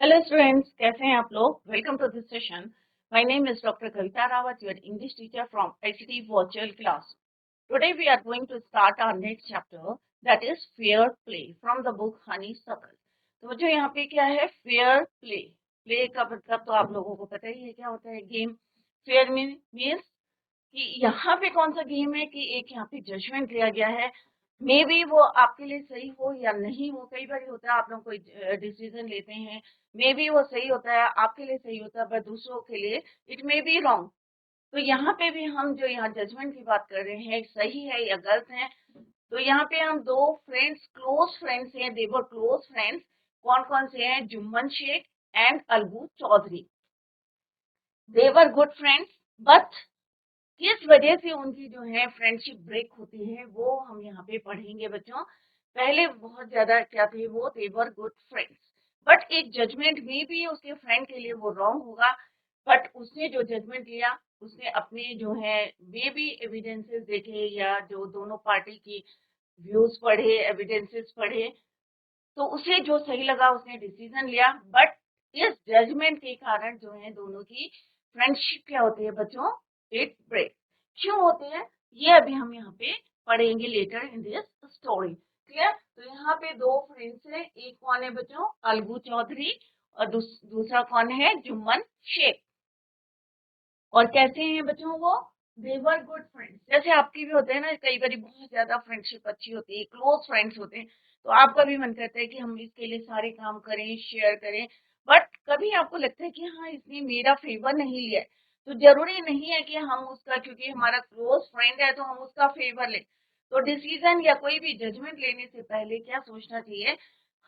Hello students, कैसे हैं आप लोग? Welcome to this session. My name is doctor Kavita Rawat, your English teacher from ICT virtual class. Today we are going to start our next chapter, that is fair play from the book Honeysuckle. तो जो यहाँ पे क्या है, fair play. Play का मतलब तो आप लोगों को पता ही है, क्या होता है? गेम। फेयर मीन्स कि यहाँ पे कौन सा गेम है कि एक यहाँ पे जजमेंट लिया गया है। मे बी वो आपके लिए सही हो या नहीं हो। कई बार होता है आप लोग कोई डिसीजन लेते हैं, मे बी वो सही होता है, आपके लिए सही होता है, पर दूसरों के लिए इट मे बी रॉन्ग। तो यहाँ पे भी हम जो यहाँ जजमेंट की बात कर रहे हैं, सही है या गलत है। तो यहाँ पे हम दो फ्रेंड्स, क्लोज फ्रेंड्स हैं, देवर क्लोज फ्रेंड्स। कौन कौन से हैं? Jumman Sheikh and Algu Chaudhary. They were good friends, but किस वजह से उनकी जो है फ्रेंडशिप ब्रेक होती है वो हम यहाँ पे पढ़ेंगे बच्चों। पहले बहुत ज्यादा क्या थे, वो देवर गुड फ्रेंड्स, बट एक जजमेंट में भी उसके फ्रेंड के लिए वो रॉन्ग होगा। बट उसने जो जजमेंट लिया, उसने अपने जो है वे भी एविडेंसेस देखे, या जो दोनों पार्टी की व्यूज पढ़े, एविडेंसेस पढ़े, तो उसे जो सही लगा उसने डिसीजन लिया। बट इस जजमेंट के कारण जो है दोनों की फ्रेंडशिप क्या होती है बच्चों, इट ब्रेक। क्यों होते हैं ये अभी हम यहाँ पे पढ़ेंगे later in this story. Clear? तो यहाँ पे दो फ्रेंड्स हैं, एक कौन है बच्चों? अलगू चौधरी, और दूसरा कौन है? जुम्मन शेख। और कैसे हैं बच्चों वो? They were good friends. जैसे आपकी भी होते हैं ना, कई बार बहुत ज्यादा फ्रेंडशिप अच्छी होती है, क्लोज फ्रेंड्स होते हैं, तो आपका भी मन करता है कि हम इसके लिए सारे काम करें, शेयर करें। बट कभी आपको लगता है कि हाँ, इसने मेरा फेवर नहीं लिया है, तो जरूरी नहीं है कि हम उसका, क्योंकि हमारा क्लोज फ्रेंड है तो हम उसका फेवर लें। तो डिसीजन या कोई भी जजमेंट लेने से पहले क्या सोचना चाहिए?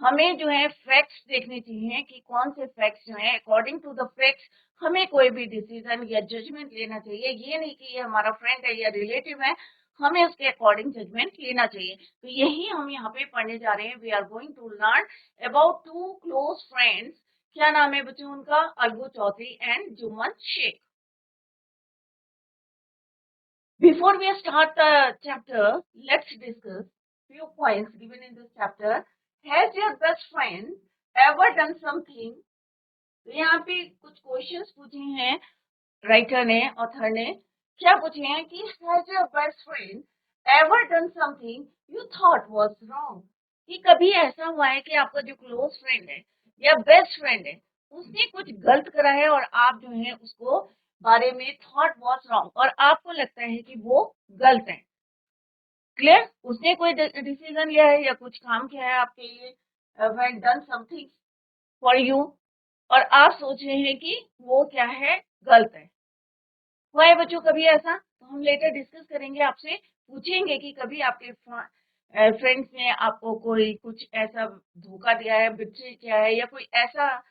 हमें जो है फैक्ट्स देखने चाहिए कि कौन से फैक्ट्स जो है, अकॉर्डिंग टू द फैक्ट्स हमें कोई भी डिसीजन या जजमेंट लेना चाहिए। ये नहीं कि ये हमारा फ्रेंड है या रिलेटिव है, हमें उसके अकॉर्डिंग जजमेंट लेना चाहिए। तो यही हम यहाँ पे पढ़ने जा रहे हैं। We are going to learn about two close friends. क्या नाम है बच्चों उनका? Algu Chaudhary and Jumman Sheikh. Before we start the chapter, let's discuss few points given in this chapter. Has your best friend ever done something? तो यहाँ पे कुछ क्वेश्चंस पूछे हैं राइटर ने, ऑथर ने। क्या पूछे हैं कि has your best friend ever done something you thought was wrong? कि कभी ऐसा हुआ है कि आपका जो क्लोज फ्रेंड है या बेस्ट फ्रेंड है, उसने कुछ गलत करा है और आप जो है उसको बारे में थॉट वाज रॉन्ग, और आपको लगता है कि वो गलत है। क्लियर? उसने कोई डिसीजन लिया है या कुछ काम किया है आपके लिए, when done something for you, और आप सोच रहे हैं कि वो क्या है, गलत है। हुआ है बच्चों कभी ऐसा? तो हम लेटर डिस्कस करेंगे, आपसे पूछेंगे कि कभी आपके फ्रेंड्स ने आपको कोई कुछ ऐसा धोखा दिया है, बिट्रे किया है, या कोई ऐसा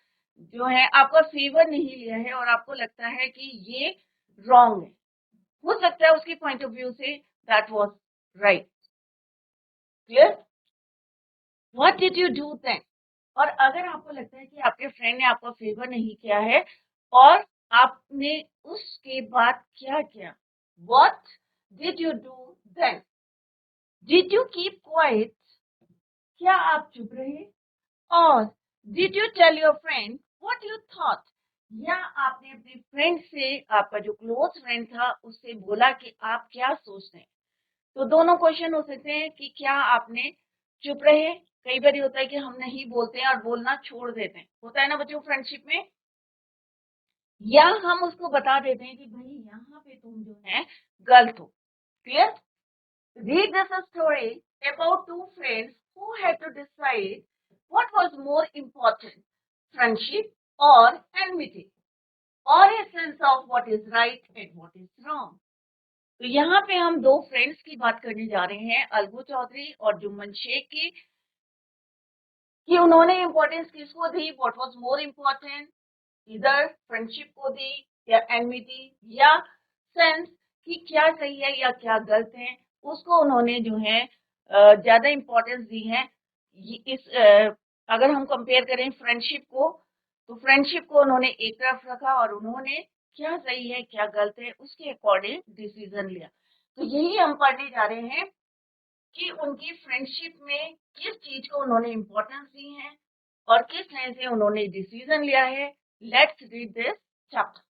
जो है आपका फेवर नहीं लिया है और आपको लगता है कि ये रॉन्ग है। हो सकता है उसकी पॉइंट ऑफ व्यू से that was right. Clear? What did you do then? और अगर आपको लगता है कि आपके फ्रेंड ने आपका फेवर नहीं किया है, और आपने उसके बाद क्या किया? What did you do then? Did you keep quiet? क्या आप चुप रहे? और did you tell your friend what you thought? या आपने अपने फ्रेंड से, आपका जो क्लोज फ्रेंड था, उससे बोला कि आप क्या सोचते हैं? तो दोनों क्वेश्चन हो सकते हैं कि क्या आपने चुप रहे, कई बार होता है कि हम नहीं बोलते हैं और बोलना छोड़ देते हैं, होता है ना बच्चों फ्रेंडशिप में, या हम उसको बता देते हैं कि भाई यहाँ पे तुम जो है गलत हो। Clear? Read this story about two friends who had to decide what was more important, friendship और एनमिटी, और a sense of what is right and what is wrong. तो यहाँ पे हम दो फ्रेंड्स की बात करने जा रहे हैं, अलगू चौधरी और जुम्मन शेख की, कि उन्होंने इम्पोर्टेंस किसको दी, व्हाट वाज मोर इम्पोर्टेंट, इधर फ्रेंडशिप को दी या एनमिटी, या सेंस कि क्या सही है या क्या गलत है, उसको उन्होंने जो है ज्यादा इम्पोर्टेंस दी है। अगर हम कंपेयर करें फ्रेंडशिप को, तो फ्रेंडशिप को उन्होंने एक तरफ रखा और उन्होंने क्या सही है क्या गलत है उसके अकॉर्डिंग डिसीजन लिया। तो यही हम पढ़ने जा रहे हैं कि उनकी फ्रेंडशिप में किस चीज को उन्होंने इम्पोर्टेंस दी है, और किस तरह से उन्होंने डिसीजन लिया है। Let's read this chapter.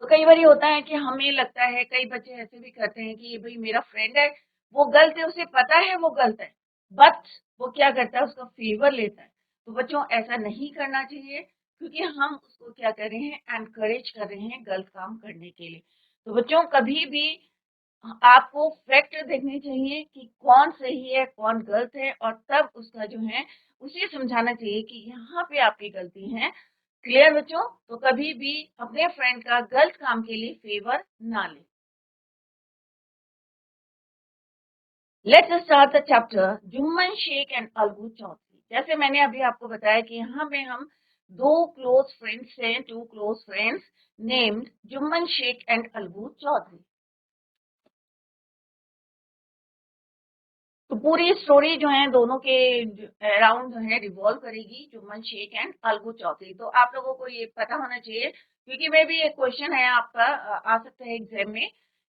तो कई बार होता है कि हमें लगता है, कई बच्चे ऐसे भी करते हैं कि ये भाई मेरा फ्रेंड है, वो गलत है, उसे पता है वो गलत है, बट वो क्या करता है, उसका फेवर लेता है। तो बच्चों ऐसा नहीं करना चाहिए, क्योंकि हम उसको क्या कर रहे हैं, एनकरेज कर रहे हैं गलत काम करने के लिए। तो बच्चों कभी भी आपको फैक्ट देखने चाहिए कि कौन सही है कौन गलत है, और तब उसका जो है उसे समझाना चाहिए कि यहाँ पे आपकी गलती है। क्लियर बच्चों? तो कभी भी अपने फ्रेंड का गलत काम के लिए फेवर ना ले। Let's start the chapter Jumman Sheikh and Algu Chaudhary. जैसे मैंने अभी आपको बताया कि यहाँ पे हम दो क्लोज फ्रेंड्स हैं, two close friends named Jumman Sheikh and Algu Chaudhary. तो पूरी स्टोरी जो है दोनों के अराउंड जो है रिवॉल्व करेगी, जुम्मन शेख एंड अलगू चौधरी। तो आप लोगों को ये पता होना चाहिए, क्योंकि मे भी एक क्वेश्चन है आपका आ सकता है एग्जाम में,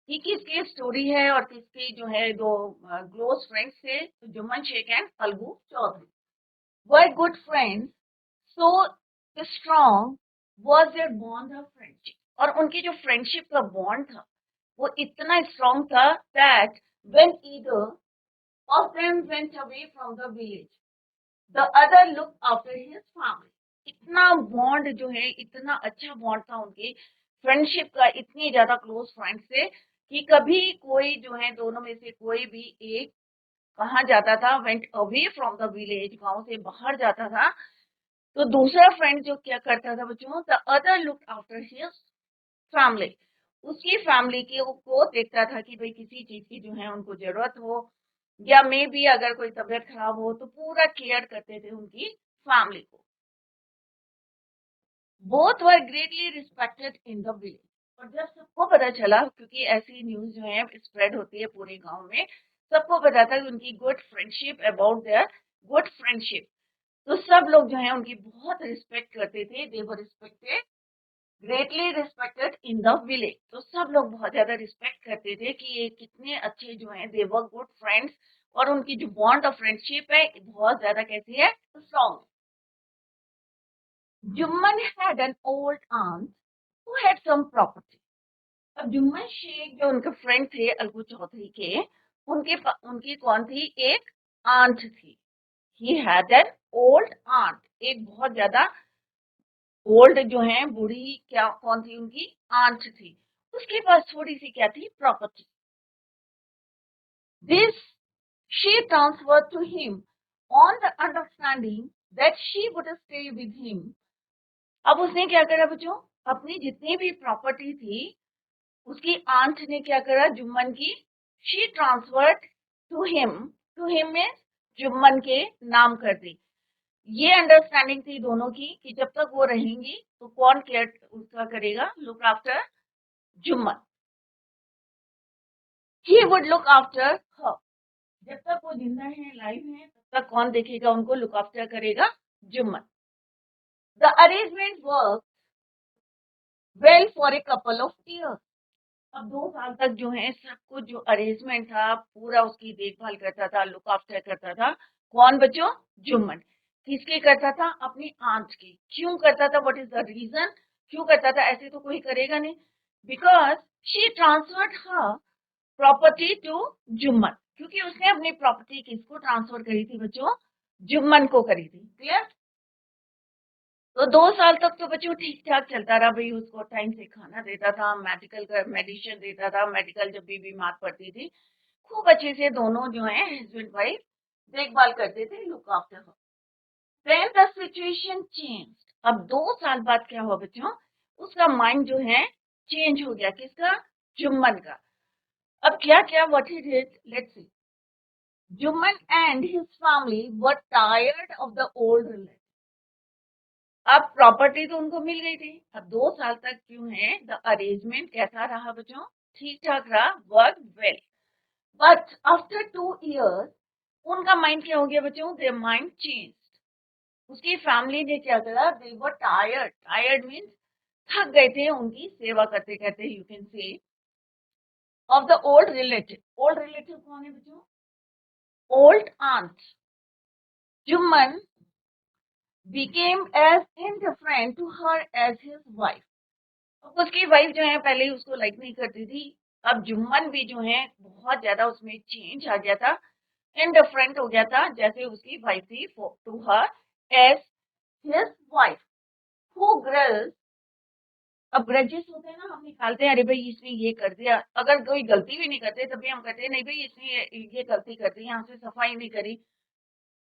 कि किसकी स्टोरी है और किसकी जो है दो क्लोज फ्रेंड्स थे, तो Jumman Sheikh and Algu Chaudhary were good friends, so strong was their bond of friendship. और उनकी जो फ्रेंडशिप का बॉन्ड था वो इतना स्ट्रॉन्ग था that when either of them went away from the village, the other looked after his family। इतना बॉन्ड जो है, इतना अच्छा बॉन्ड था उनकी फ्रेंडशिप का, इतनी ज्यादा क्लोज फ्रेंड से कि कभी कोई जो है दोनों में से कोई भी एक कहाँ जाता था, went away from the village, गांव से बाहर जाता था, तो दूसरा फ्रेंड जो क्या करता था बच्चों, the other look after his family, उसकी फैमिली की को देखता था कि भाई किसी चीज की जो है उनको जरूरत हो, या मे भी अगर कोई तबीयत खराब हो तो पूरा केयर करते थे उनकी फैमिली को। Both were greatly respected in the village. और जब सबको पता चला, क्योंकि ऐसी न्यूज जो है स्प्रेड होती है पूरे गांव में, सबको पता था कि उनकी good friendship, about their good friendship, तो सब लोग जो है उनकी बहुत रिस्पेक्ट करते थे। They were respected, greatly respected in the village. तो सब लोग बहुत ज्यादा रिस्पेक्ट करते थे कि ये कितने अच्छे जो हैं, दे वर गुड फ्रेंड्स, और उनकी जो बॉन्ड ऑफ फ्रेंडशिप है बहुत ज्यादा कैसी है, strong. Jumman had an old aunt who had sum property. अब जुम्मन शेख जो उनके फ्रेंड थे अलगू चौधरी के, उनकी कौन थी, एक आंट थी। He had an old aunt, एक बहुत ज्यादा ओल्ड जो है बूढ़ी, क्या कौन थी, उनकी आंट थी। उसके पास थोड़ी सी क्या थी, property. This she transferred to him on the understanding that she would stay with him. अब उसने क्या करा बच्चों, अपनी जितनी भी प्रॉपर्टी थी उसकी आंट ने क्या करा, जुम्मन की, शी ट्रांसफर्ड टू हिम में जुम्मन के नाम कर दी। ये अंडरस्टैंडिंग थी दोनों की कि जब तक वो रहेंगी तो कौन केयर उसका करेगा, look after Jumman. He would look after हर, जब तक वो जिंदा है, लाइव है, तब तक कौन देखेगा उनको, लुक आफ्टर करेगा Jumman. The arrangement work well for a couple of years. अब 2 साल तक जो है सब कुछ जो अरेंजमेंट था पूरा उसकी देखभाल करता था, लुक आफ्टर करता था, कौन बच्चों, जुम्मन। किसके करता था, अपनी आंट की। क्यों करता था, व्हाट इज द रीजन, क्यों करता था, ऐसे तो कोई करेगा नहीं, because she transferred her property to Jumman, क्योंकि उसने अपनी प्रॉपर्टी किसको ट्रांसफर करी थी बच्चों, जुम्मन को करी थी। क्लियर? तो 2 साल तक तो बच्चों ठीक ठाक चलता रहा भाई, उसको टाइम से खाना देता था, मेडिकल का मेडिसिन देता था, मेडिकल जब भी बीमार पड़ती थी खूब अच्छे से दोनों जो है हस्बैंड वाइफ देखभाल करते थे, look after her. Then the situation changed. अब 2 साल बाद क्या हुआ बच्चों, उसका माइंड जो है चेंज हो गया, किसका, जुम्मन का। अब क्या क्या, what he did, let's see. Jumman and his family were tired of the old relation. अब प्रॉपर्टी तो उनको मिल गई थी, अब 2 साल तक क्यों है, द अरेंजमेंट कैसा रहा बच्चों, ठीक ठाक रहा, work well. But after 2 years उनका माइंड क्या हो गया बच्चों, देयर माइंड चेंज। उसकी फैमिली ने क्या करा, दे वर टायर्ड, टायर्ड मीन्स थक गए थे उनकी सेवा करते करते, you can say, of the old relative. Old relative कौन है बच्चों, old aunt. Jumman became as indifferent to her as his wife. उसकी वाइफ जो है पहले ही उसको लाइक नहीं करती थी, अब जुम्मन भी जो है बहुत ज्यादा उसमें चेंज आ गया था, इनडिफरेंट हो गया था जैसे उसकी वाइफ थी to her as his wife. Who grudge, अब ग्रजेस होते हैं ना, हम निकालते हैं, अरे भाई इसने ये कर दिया, अगर कोई गलती भी नहीं करते तभी हम कहते हैं नहीं भाई इसने ये गलती कर दी, यहाँ से सफाई नहीं करी,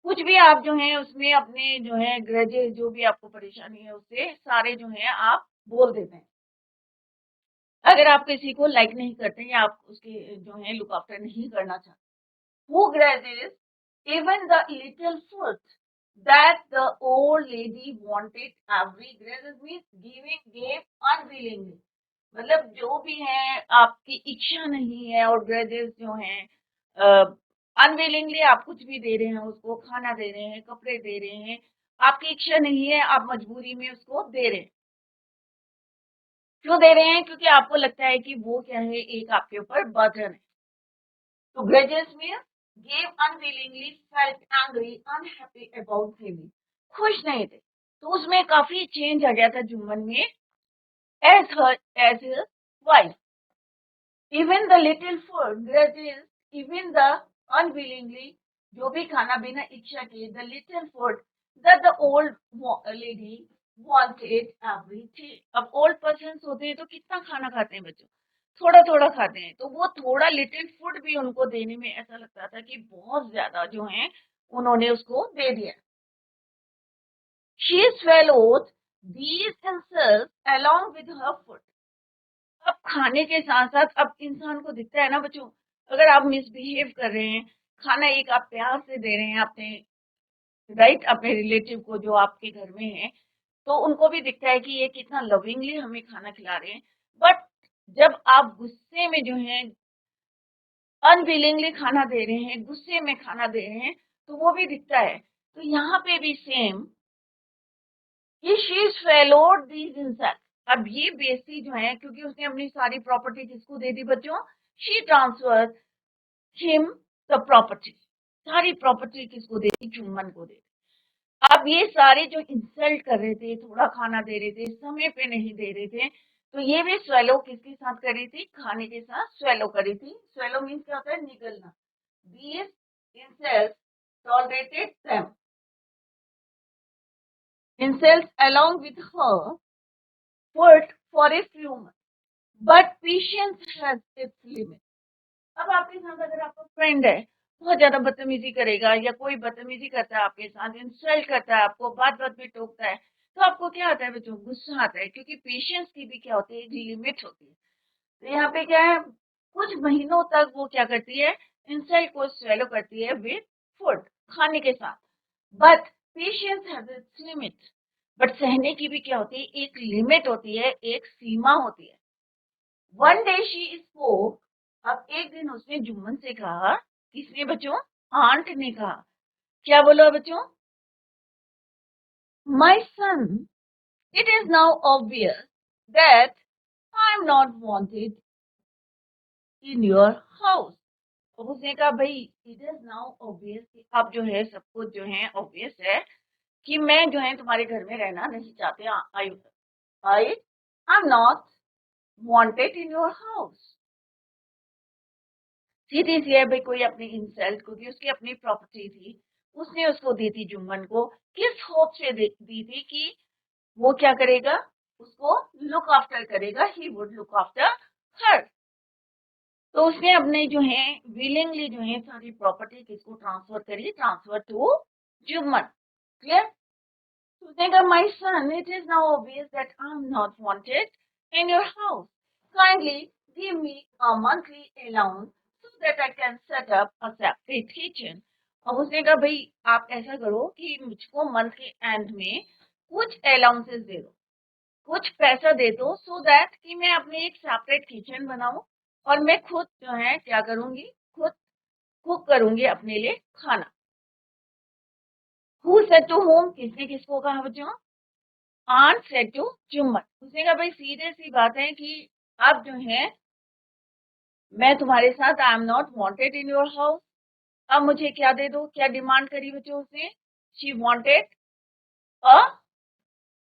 कुछ भी आप जो है उसमें अपने जो है ग्रजेस जो भी आपको परेशानी है उससे सारे जो है आप बोल देते हैं। अगर आप किसी को लाइक नहीं करते या आप उसके जो है लुक आफ्टर नहीं करना चाहते, who grudges even the little food that the old lady wanted every grudges means giving gave unwillingly, मतलब जो भी है आपकी इच्छा नहीं है और ग्रजेस जो है अनविलिंगली आप कुछ भी दे रहे हैं, उसको खाना दे रहे हैं, कपड़े दे रहे हैं, आपकी इच्छा नहीं है, आप मजबूरी में उसको दे रहे हैं। क्यों दे रहे हैं? क्योंकि आपको लगता है कि वो क्या है, एक आपके ऊपर बर्डन है। तो grudges means gave unwillingly, felt angry, unhappy about giving, खुश नहीं थे। तो उसमें काफी चेंज आ गया था जुम्मन में as his wife. Even the little food grudges, even the unwillingly, जो भी खाना बिना इच्छा के, the little food that the old lady wanted everything. अब old persons होते हैं तो कितना खाना खाते हैं बच्चों, थोड़ा थोड़ा खाते हैं, तो वो थोड़ा लिटिल फूड भी उनको देने में ऐसा लगता था कि बहुत ज्यादा जो है उन्होंने उसको दे दिया। She swallowed these insults along with her food. अब खाने के साथ साथ अब इंसान को दिखता है ना बच्चों, अगर आप मिसबिहेव कर रहे हैं, खाना एक आप प्यार से दे रहे हैं अपने राइट अपने रिलेटिव को जो आपके घर में है, तो उनको भी दिखता है कि ये कितना लविंगली हमें खाना खिला रहे हैं, बट जब आप गुस्से में जो है अनविलिंगली खाना दे रहे हैं, गुस्से में खाना दे रहे हैं, तो वो भी दिखता है। तो यहाँ पे भी सेम कि शी swallowed these insects. अब ये बेसी जो है क्योंकि उसने अपनी सारी प्रॉपर्टी किसको दे दी बच्चों, she transfer him the property, सारी प्रॉपर्टी किसको दे दी, जुम्मन को दे दी। अब ये सारे जो इंसल्ट कर रहे थे, थोड़ा खाना दे रहे थे, समय पे नहीं दे रहे थे, तो ये भी स्वेलो किसके साथ करी थी, खाने के साथ स्वेलो करी थी। स्वेलो मीन्स क्या होता है, निगलना। These insults tolerated them. Insults along with her food for a few months, but patience has its limit. अब आपके साथ अगर आपका फ्रेंड है, बहुत ज्यादा बदतमीजी करेगा या कोई बदतमीजी करता है आपके साथ, इंसल्ट करता है आपको, बात बात में टोकता है, तो आपको क्या आता है बच्चों, गुस्सा आता है, क्योंकि पेशेंस की भी क्या होती है, लिमिट होती है। तो यहाँ पे क्या है, कुछ महीनों तक वो क्या करती है, इंसल्ट को स्वेलो करती है विद फूड, खाने के साथ, but patience has its limit, but सहने की भी क्या होती है, एक लिमिट होती है, एक सीमा होती है। वन डे शी स्पोक, अब एक दिन उसने जुम्मन से कहा, किसने बच्चों, आंट ने कहा, क्या बोलो बच्चों, my son, it is now obvious that I am not wanted in your house. अब उसने कहा भाई इट इज नाउ ऑब्वियस, अब जो है सब कुछ जो है ऑब्वियस है कि मैं जो है तुम्हारे घर में रहना नहीं चाहते, I am not wanted in your house. सीधी सी है भाई, कोई अपनी इंसल्ट, क्योंकि उसकी अपनी प्रॉपर्टी थी, उसने उसको दी थी जुम्मन को, किस होप से दी थी कि वो क्या करेगा, उसको लुक आफ्टर करेगा, ही वुड लुक आफ्टर हर। तो उसने अपने जो है विलिंगली जो है सारी प्रॉपर्टी किसको ट्रांसफर करी, ट्रांसफर टू जुम्मन। क्लियर? उसने कहा my son, it is now obvious that I am not wanted in your house, kindly give me a monthly allowance so that I can set up a separate kitchen. अब उसने कहा भाई आप ऐसा करो कि मुझको मंथ के एंड में कुछ अलाउंसेस दे दो, कुछ पैसा दे दो, सो दैट कि मैं अपने एक सेपरेट किचन बनाऊं और मैं खुद जो है क्या करूंगी, खुद कुक करूंगी अपने लिए खाना। Who said to whom, किसने किसको कहा बच्चों, आंट सेड टू जुम्मन। उसने कहा भाई सीधे सी बात है कि अब जो है मैं तुम्हारे साथ आई am not wanted in your house, अब मुझे क्या दे दो, क्या डिमांड करी बच्चों उसने, she wanted a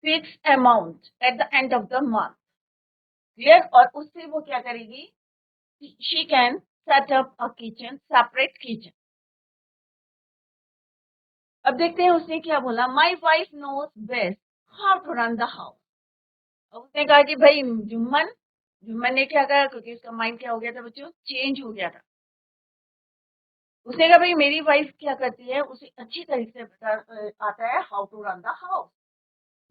fix amount at the end of the month. Clear? और उससे वो क्या करेगी, she can set up a kitchen, separate kitchen. अब देखते हैं उसने क्या बोला, my wife knows best how to run the house. उसने कहा कि भाई जुम्मन जुम्मन ने क्या कहा, क्योंकि उसका माइंड क्या हो गया था बच्चों, चेंज हो गया था। उसने कहा भाई मेरी वाइफ क्या करती है, उसे अच्छी तरीके से पता आता है how to run the house.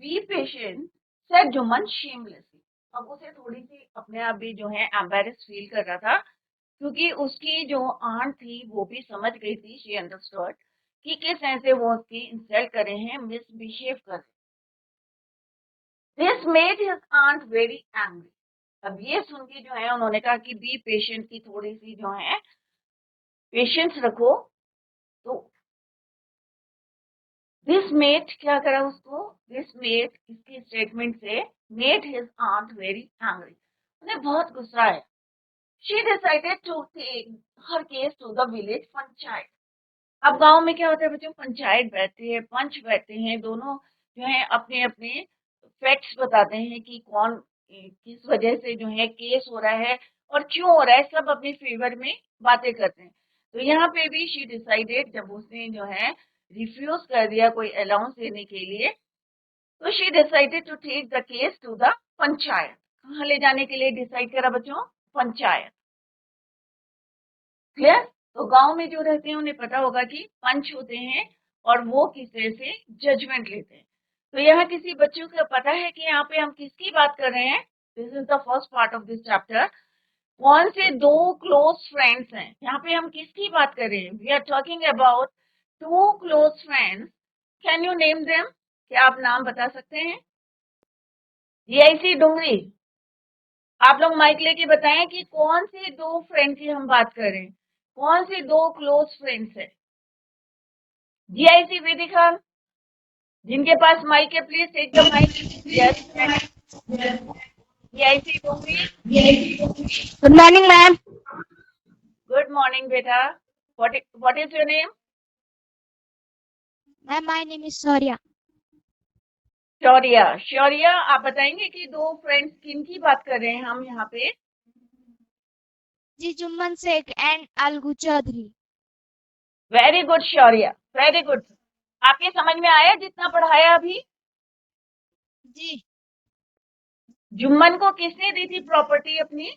Be patient said Jumman shamelessly. अब उसे थोड़ी सी अपने आप भी जो है एम्बेरस फील कर रहा था, क्योंकि उसकी जो आंट थी वो भी समझ गई थी, शी अंडरस्टूड कि किस तरह से वो उसकी इंसल्ट कर रहे हैं, मिसबिहेव कर रहे हैं। This made his aunt very angry. अब ये सुन के जो है उन्होंने कहा कि बी पेशेंट की थोड़ी सी जो है पेशेंस रखो। तो दिस मेड क्या करा उसको, दिस मेड इसकी स्टेटमेंट से made his aunt very angry, उन्हें बहुत गुस्सा आया। She decided to take her case to the village panchayat. अब गांव में क्या होता है बच्चों, पंचायत बैठती है, पंच बैठते हैं, दोनों जो है अपने अपने फैक्ट्स बताते हैं कि कौन किस वजह से जो है केस हो रहा है और क्यों हो रहा है, सब अपने फेवर में बातें करते हैं। तो यहाँ पे भी शी डिसाइडेड, जब उसने जो है रिफ्यूज कर दिया कोई अलाउंस देने के लिए, तो she decided to take the case to the panchayat. कहाँ ले जाने के लिए डिसाइड करा बच्चों, पंचायत। क्लियर? तो गांव में जो रहते हैं उन्हें पता होगा कि पंच होते हैं और वो किस तरह से जजमेंट लेते हैं। तो यहाँ किसी बच्चों को पता है कि यहाँ पे हम किसकी बात कर रहे हैं, this is the first part of this chapter. कौन से दो क्लोज फ्रेंड्स हैं, यहाँ पे हम किसकी बात कर रहे हैं, we are talking about two close friends. Can you name them? क्या आप नाम बता सकते हैं? जीआईसी डुंगरी, आप लोग माइक लेके बताएं कि कौन से दो फ्रेंड की हम बात कर रहे हैं, कौन से दो क्लोज फ्रेंड्स हैं। जीआईसी वेदिका, जिनके पास माइक है please take the mic. Yes GIC Dungri. Good morning, ma'am. Good morning बेटा, what is your name? Ma'am, my name is Surya. Shaurya. Shaurya, आप बताएंगे कि दो फ्रेंड्स किन की बात कर रहे हैं हम यहाँ पे? जी Jumman Shaikh and Algu Chaudhary. Very good Shaurya, very good. आपके समझ में आया जितना पढ़ाया अभी? जी जुम्मन को किसने दी थी प्रॉपर्टी अपनी?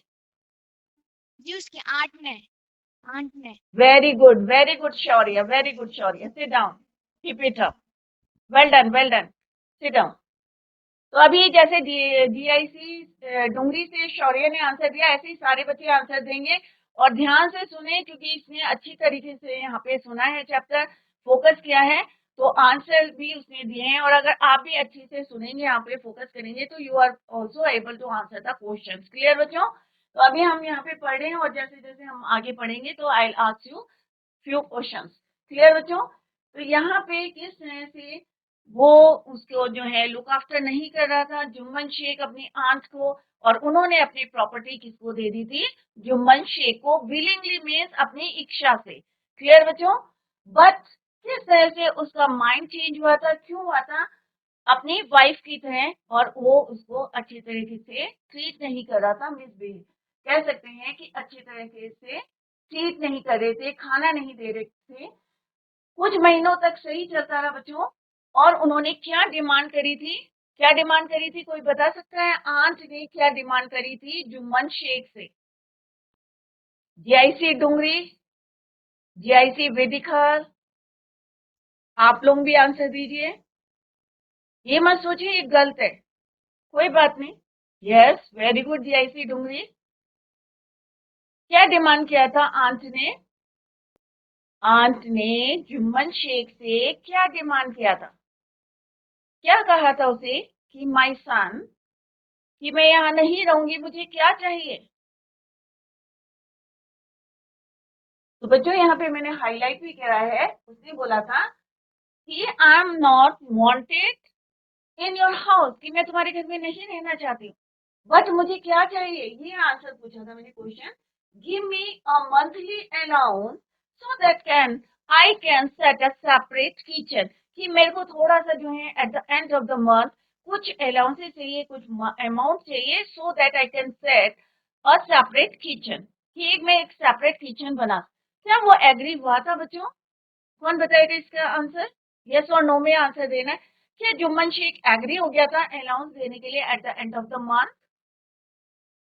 जी उसकी आंट ने। Very good Shaurya, very good Shaurya. Sit down, keep it up, well done, well done, seat down. तो अभी जैसे जीआईसी डुंगरी से शौर्य ने आंसर दिया, ऐसे ही सारे बच्चे आंसर देंगे। और ध्यान से सुने, क्योंकि इसने अच्छी तरीके से यहाँ पे सुना है, चैप्टर फोकस किया है, तो आंसर भी उसने दिए हैं। और अगर आप भी अच्छे से सुनेंगे, यहाँ पे फोकस करेंगे, तो you are also able to answer the question. Clear बच्चों? तो अभी हम यहाँ पे पढ़ रहे हैं और जैसे जैसे हम आगे पढ़ेंगे तो I ask you few questions. Clear बच्चों? तो यहाँ पे किस तरह से वो उसको जो है लुक आफ्टर नहीं कर रहा था, जुम्मन शेख अपनी आंट को, और उन्होंने अपनी प्रॉपर्टी किसको दे दी थी, जुम्मन शेख को, विलिंगली मीन्स अपनी इच्छा से। क्लियर बच्चों? बट किस तरह से उसका माइंड चेंज हुआ था, क्यों हुआ था, अपनी वाइफ की तरह, और वो उसको अच्छी तरीके से ट्रीट नहीं कर रहा था, मिसबिहेव कह सकते हैं कि अच्छी तरीके से ट्रीट नहीं कर रहे थे, खाना नहीं दे रहे थे। कुछ महीनों तक सही चलता रहा बच्चों। और उन्होंने क्या डिमांड करी थी, क्या डिमांड करी थी, कोई बता सकता है? आंट ने क्या डिमांड करी थी जुम्मन शेख से? जीआईसी डुंगरी, जीआईसी वेदिखर, आप लोग भी आंसर दीजिए। ये मत सोचिए ये गलत है, कोई बात नहीं। Yes, very good GIC Dungri. क्या डिमांड किया था आंट ने? आंट ने जुम्मन शेख से क्या डिमांड किया था? क्या कहा था उसे कि माय सन, कि मैं यहाँ नहीं रहूंगी, मुझे क्या चाहिए? तो बच्चों यहाँ पे मैंने हाईलाइट भी करा है, उसने बोला था कि आई am not wanted in your house, कि मैं तुम्हारे घर में नहीं रहना चाहती हूँ, बट मुझे क्या चाहिए, ये आंसर पूछा था मैंने question. Give me a monthly allowance so that can I can set a separate kitchen, कि मेरे को थोड़ा सा जो है eight the end of the month कुछ अलाउंसेस चाहिए, कुछ अमाउंट चाहिए, so that I can set a separate kitchen, कि मैं एक सेपरेट किचन बना। क्या वो एग्री हुआ था बच्चों? कौन बताएगा इसका आंसर? यस और नो में आंसर देना है। क्या जुम्मन शेख एग्री हो गया था अलाउंस देने के लिए eight the end of the month?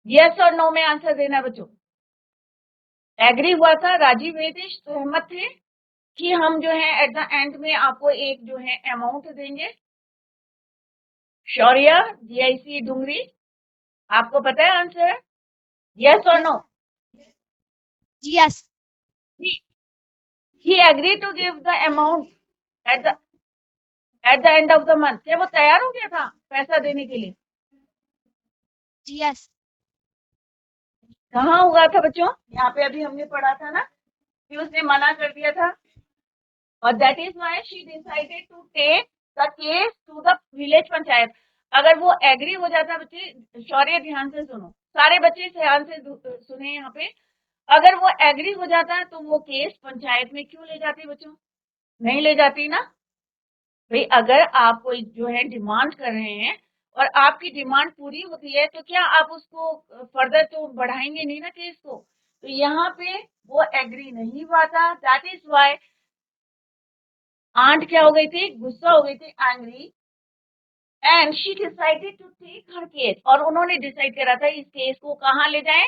Yes और नो में आंसर देना है बच्चों। एग्री हुआ था, राजीव वेदिश सहमत थे कि हम जो है एट द एंड में आपको एक जो है अमाउंट देंगे। शौर्य, जीआईसी डुंगरी, आपको पता है आंसर? यस और no? Yes. He agreed to give the amount at the end of the month। क्या वो तैयार हो गया था पैसा देने के लिए? Yes. कहाँ हुआ था बच्चों? यहाँ पे अभी हमने पढ़ा था ना कि उसने मना कर दिया था, और that is why she decided to take the case to the village panchayat. अगर वो एग्री हो जाता, बच्चे शौर्य ध्यान से सुनो, सारे बच्चे ध्यान से सुने यहाँ पे, अगर वो एग्री हो जाता तो वो केस पंचायत में क्यों ले जाती बच्चों? नहीं ले जाती ना भाई। अगर आप कोई जो है डिमांड कर रहे हैं और आपकी डिमांड पूरी होती है तो क्या आप उसको फर्दर तो बढ़ाएंगे नहीं ना केस को। तो यहाँ पे वो एग्री नहीं हुआ था, दैट इज व्हाई आंट क्या हो गई थी? गुस्सा हो गई थी, angry, and she decided to take her case. और उन्होंने डिसाइड करा था इस केस को कहाँ ले जाएं?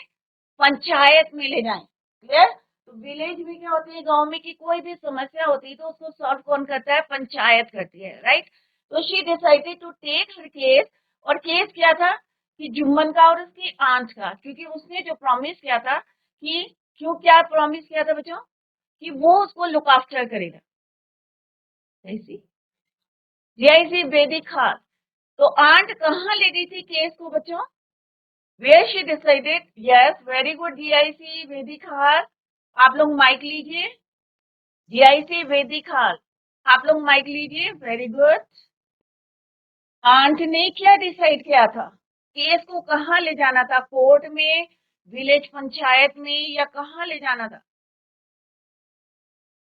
पंचायत में ले जाएं। क्लियर? तो विलेज में क्या होती है, गांव में की कोई भी समस्या होती है तो उसको सॉल्व कौन करता है? पंचायत करती है, राइट। तो she decided to take her case. और केस क्या था कि जुम्मन का और उसकी आंट का, क्योंकि उसने जो प्रॉमिस किया था कि, क्यों क्या प्रॉमिस किया था बच्चों? कि वो उसको लुक आफ्टर करेगा। जीआईसी वैदिक खास। तो आंट कहाँ ले गई थी केस को बच्चों? Where she decided. Yes, very good GIC Vaidik हाल, आप लोग माइक लीजिए। जीआईसी वैदिक हाल, आप लोग माइक लीजिए, वेरी गुड। आंट ने क्या डिसाइड किया था? केस को कहाँ ले जाना था? कोर्ट में, विलेज पंचायत में, या कहाँ ले जाना था?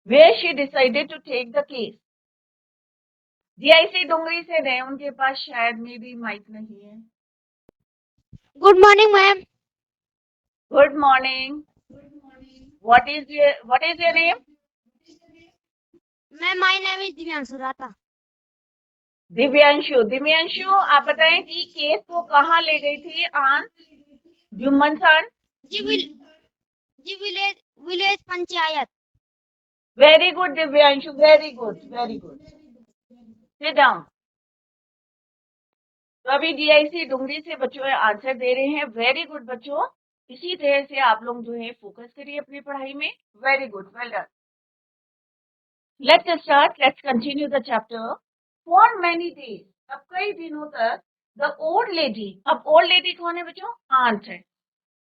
Where she decided to take the case. GIC Dungri से दें, उनके पास शायद में भी माइक नहीं है। Good morning, ma'am. Good morning. What is your name? Ma'am, my name is Divyanshu Rata. Divyanshu. Divyanshu, आप बताएं कि केस को कहाँ ले गई थी आंट? जुम्मन सर। जी village panchayat. Very good Divyanshu, very good, very good. Sit down. तो अभी जीआईसी डुंगरी से बच्चों आंसर दे रहे हैं, वेरी गुड बच्चों। इसी तरह से आप लोग जो है फोकस करिए अपनी पढ़ाई में, very good, well done. Let's start, let's continue the chapter. For many days, अब कई दिनों तक, द ओल्ड लेडी, अब ओल्ड लेडी कौन है बच्चों? आंट है,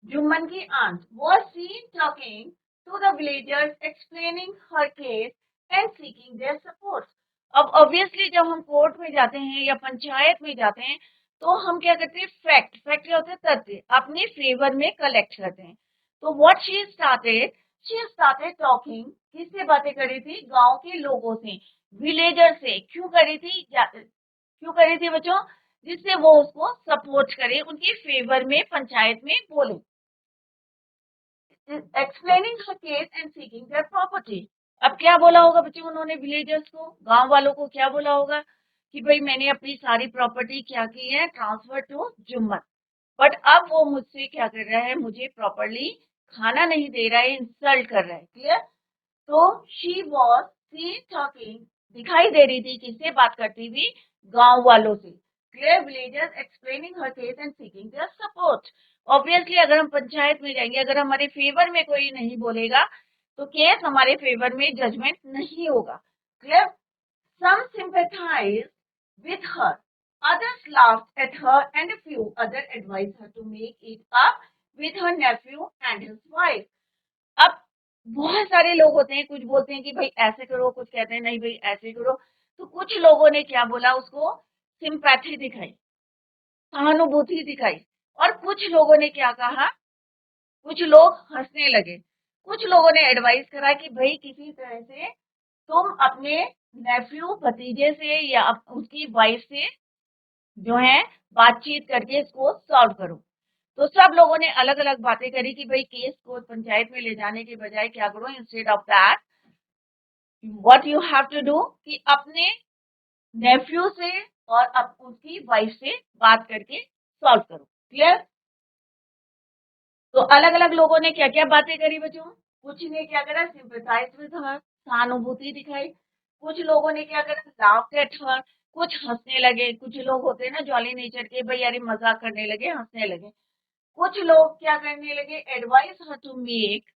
जुम्मन की aunt, was seen talking to the villagers, explaining her case and seeking their support। अब ऑब्वियसली जब हम कोर्ट में जाते हैं या पंचायत में जाते हैं तो हम क्या करते हैं? फैक्ट, फैक्ट क्या होते हैं? तथ्य अपने फेवर में कलेक्ट करते हैं। तो व्हाट शी स्टार्टेड टॉकिंग, किससे बातें कर रही थी? गांव के लोगों से, विलेजर से। क्यों करी थी? क्यों करी थी बच्चों? जिससे वो उसको सपोर्ट करे, उनके फेवर में पंचायत में बोले। Explaining her case and seeking their property. अब क्या बोला होगा बच्चों उन्होंने विलेजर्स को, गांव वालों को क्या बोला होगा कि भाई मैंने अपनी सारी प्रॉपर्टी क्या की है? Transfer to Jumman. बट अब वो मुझसे क्या कर रहा है? मुझे प्रॉपरली खाना नहीं दे रहा है, इंसल्ट कर रहा है। क्लियर? तो शी वॉज सी टॉकिंग, दिखाई दे रही थी किससे बात करती हुई? गांव वालों से। Clear? Villagers explaining her case and seeking their support. Obviously अगर हम पंचायत में जाएंगे, अगर हमारे फेवर में कोई नहीं बोलेगा तो केस हमारे फेवर में जजमेंट नहीं होगा। Clear? Some sympathized with her, others laughed at her, and a few others advised her to make it up with her nephew and his wife। अब बहुत सारे लोग होते हैं, कुछ बोलते हैं कि भाई ऐसे करो, कुछ कहते हैं नहीं भाई ऐसे करो। तो कुछ लोगों ने क्या बोला? उसको सिंपैथी दिखाई, सहानुभूति दिखाई। और कुछ लोगों ने क्या कहा? कुछ लोग हंसने लगे, कुछ लोगों ने एडवाइस करा कि भाई किसी तरह से तुम अपने नेफ्यू भतीजे से या उसकी वाइफ से जो है बातचीत करके इसको सॉल्व करो। तो सब लोगों ने अलग अलग बातें करी कि भाई केस को पंचायत में ले जाने के बजाय क्या करो, instead of that what you have to do कि अपने नेफ्यू से और उसकी वाइफ से बात करके सॉल्व करो। क्लियर? तो अलग अलग लोगों ने क्या क्या बातें करी बच्चों? कुछ ने क्या करा, सिंपैथाइज विद हर, सहानुभूति दिखाई। कुछ लोगों ने क्या करा, लाफ्ड एट हर, कुछ हंसने लगे। कुछ लोग होते हैं ना जॉली नेचर के, भाई यार मजाक करने लगे, हंसने लगे। कुछ लोग क्या करने लगे, advice her to make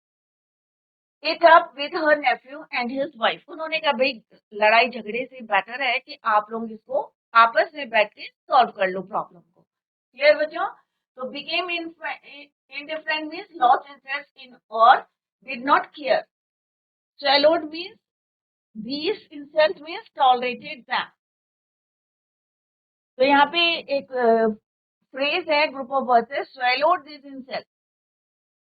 it up with her nephew and his wife. उन्होंने कहा भाई लड़ाई झगड़े से बेटर है कि आप लोग इसको आपस में बैठ के सॉल्व कर लो प्रॉब्लम को। क्लियर बच्चों? तो became indifferent means lost interest in or did not care. Swallowed means these insult means tolerated them. तो यहाँ पे एक फ्रेज है, ग्रुप ऑफ वर्ड्स है, swallowed this insult,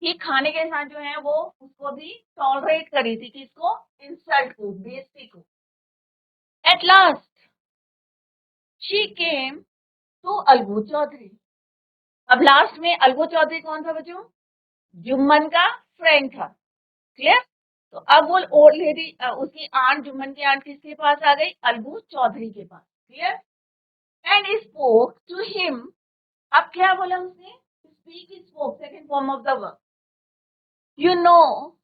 कि खाने के साथ जो है वो उसको भी टॉलरेट करी थी, किसको, इंसल्ट को, बेइज्जती को। At last she came to Algu Chaudhary. अब लास्ट में अलगू चौधरी कौन था बच्चों? जुम्मन का फ्रेंड था। क्लियर? तो अब वो ओल्ड लेडी, उसकी आंट, जुम्मन की आंट किसके पास आ गई, अलगू चौधरी के पास। Clear? And spoke to him. अब क्या बोला उसने, speak spoke, second form of the verb. You know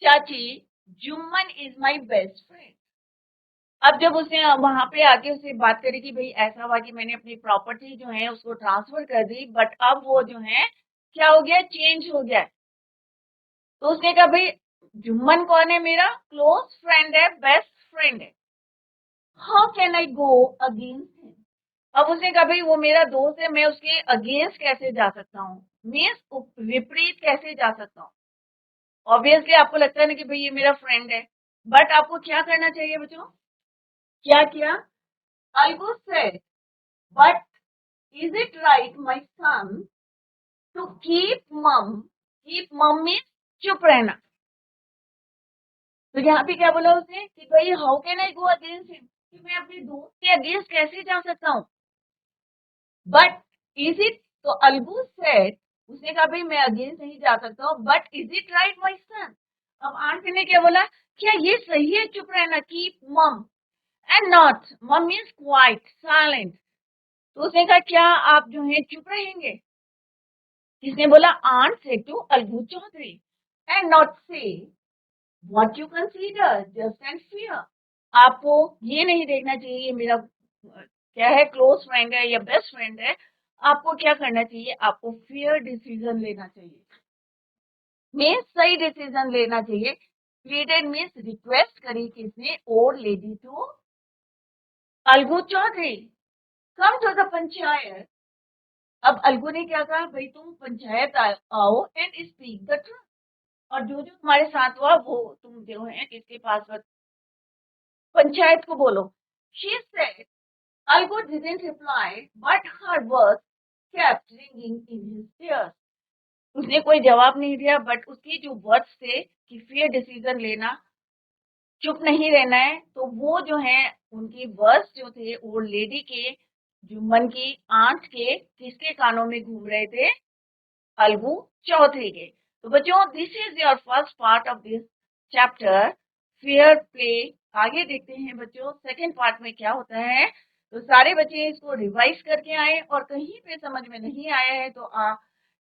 chachi, Jumman is my best friend. अब जब उसने वहां पे आके उससे बात करी कि भाई ऐसा हुआ कि मैंने अपनी प्रॉपर्टी जो है उसको ट्रांसफर कर दी, बट अब वो जो है क्या हो गया, चेंज हो गया। तो उसने कहा भाई जुम्मन कौन है, मेरा क्लोज फ्रेंड है, बेस्ट फ्रेंड है। How can I go against him. अब उसने कहा भाई वो मेरा दोस्त है, मैं उसके अगेंस्ट कैसे जा सकता हूँ, मीन्स विपरीत कैसे जा सकता हूँ। ऑब्वियसली आपको लगता है ना कि भाई ये मेरा फ्रेंड है, बट आपको क्या करना चाहिए बच्चों? क्या किया, Algu said, but is it right my son to keep mum means चुप रहना। तो यहाँ पे क्या बोला उसने कि भाई how can I go against him, कि मैं अपने दोस्त के अगेंस्ट कैसे जा सकता हूँ। बट इज इट, तो अलगू सेड, उसने कहा भाई मैं अगेंस्ट नहीं जा सकता हूँ, but is it right my सन। अब आंटी ने क्या बोला, क्या ये सही है चुप रहना, कीप मम एंड नॉट, मम मीन्स क्वाइट, साइलेंट। तो उसने कहा क्या आप जो है चुप रहेंगे। किसने बोला, aunt say to Algu Chaudhary, and not say what you consider just and fear. आपको ये नहीं देखना चाहिए ये मेरा क्या है, क्लोज फ्रेंड है या बेस्ट फ्रेंड है। आपको क्या करना चाहिए, आपको फेयर डिसीजन लेना चाहिए, मीन्स सही डिसीजन लेना चाहिए। प्लीडेड मीन्स रिक्वेस्ट करी किसने, old lady to Algu Chaudhary, come to the panchayat. अब अलगू ने क्या कहा, भाई तुम पंचायत आओ एंड स्पीक द ट्रुथ, और जो जो तुम्हारे साथ हुआ वो तुम जो है किसके पास पंचायत को बोलो। She said, Algu didn't reply, but her words kept ringing in his ears. उसने कोई जवाब नहीं दिया, बट उसकी जो वर्ड्स थे कि फेयर डिसीजन लेना, चुप नहीं रहना है, तो वो जो है उनकी वर्ड्स जो थे ओल्ड लेडी के, जुम्मन की आंट के, किसके कानों में घूम रहे थे, अलगू चौधरी के। तो बच्चों this is your first part of this chapter, fair play. आगे देखते हैं बच्चों सेकंड पार्ट में क्या होता है। तो सारे बच्चे इसको रिवाइज करके आए, और कहीं पे समझ में नहीं आया है तो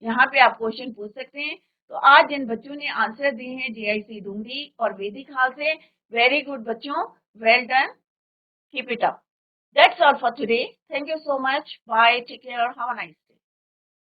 यहाँ पे आप क्वेश्चन पूछ सकते हैं। तो आज जिन बच्चों ने आंसर दिए हैं JIC डूंगरी और वैदिक हाल से, वेरी गुड बच्चों, well done, keep it up. That's all for today. Thank you so much. Bye. Take care. Have a nice day.